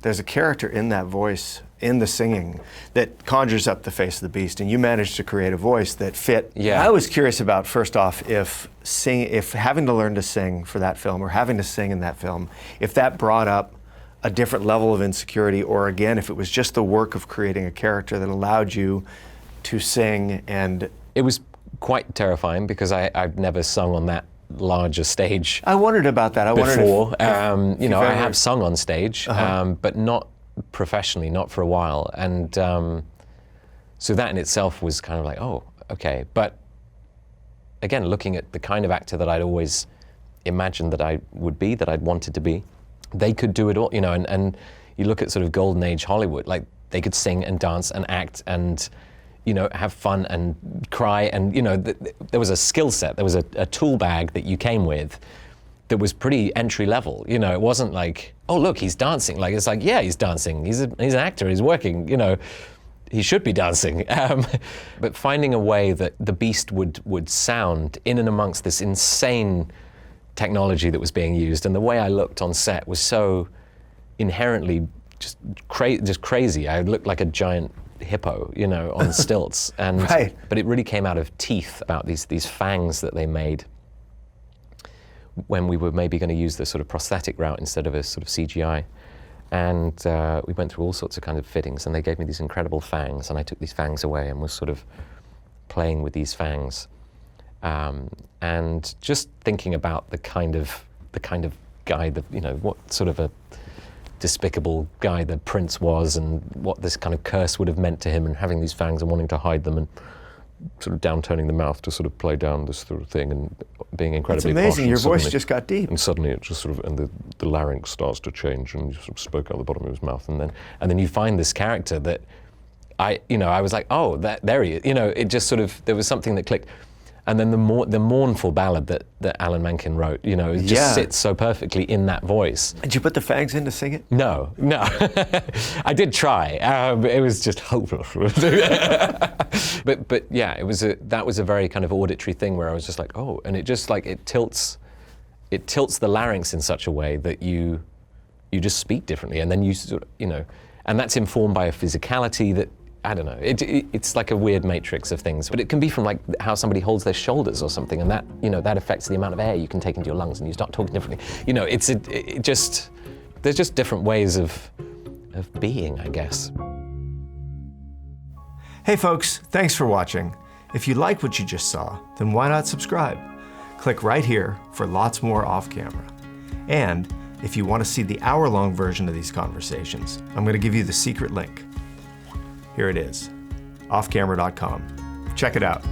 there's a character in that voice, in the singing, that conjures up the face of the beast, and you managed to create a voice that fit. Yeah. I was curious about, first off, if having to learn to sing for that film, or having to sing in that film, if that brought up a different level of insecurity, or again, if it was just the work of creating a character that allowed you to sing. And it was quite terrifying because I've never sung on that larger stage. I wondered about that. Before, you know, I have sung on stage, but not professionally, not for a while, and so that in itself was kind of like, oh, okay. But again, looking at the kind of actor that I'd always imagined that I would be, that I'd wanted to be, they could do it all, you know. And you look at sort of golden age Hollywood, like they could sing and dance and act and, you know, have fun and cry, and, you know, there was a skill set, there was a tool bag that you came with that was pretty entry level. You know, it wasn't like, oh look, he's dancing. Like, it's like, yeah, he's dancing. He's an actor. He's working. You know, he should be dancing. But finding a way that the beast would sound in and amongst this insane technology that was being used, and the way I looked on set was so inherently just crazy. I looked like a giant hippo, you know, on stilts, and right. But it really came out of teeth about these fangs that they made when we were maybe going to use the sort of prosthetic route instead of a sort of CGI. And we went through all sorts of kind of fittings, and they gave me these incredible fangs, and I took these fangs away and was sort of playing with these fangs, and just thinking about the kind of guy that, you know, what sort of a despicable guy the prince was, and what this kind of curse would have meant to him, and having these fangs and wanting to hide them, and sort of down-turning the mouth to sort of play down this sort of thing, and being incredibly It's amazing, your voice suddenly, just got deep. And suddenly it just sort of, and the larynx starts to change, and you sort of spoke out the bottom of his mouth, and then you find this character that I was like, oh, there he is. You know, it just sort of, there was something that clicked. And then the mournful ballad that Alan Menken wrote, you know, it just sits so perfectly in that voice. Did you put the fangs in to sing it? No. I did try. It was just hopeless. but yeah, that was a very kind of auditory thing where I was just like, oh, and it just like, it tilts the larynx in such a way that you just speak differently, and then you sort of, you know, and that's informed by a physicality that, I don't know, it's like a weird matrix of things, but it can be from like how somebody holds their shoulders or something, and that, you know, that affects the amount of air you can take into your lungs, and you start talking differently. You know, there's just different ways of being, I guess. Hey folks, thanks for watching. If you like what you just saw, then why not subscribe? Click right here for lots more off camera. And if you want to see the hour-long version of these conversations, I'm going to give you the secret link. Here it is, offcamera.com. Check it out.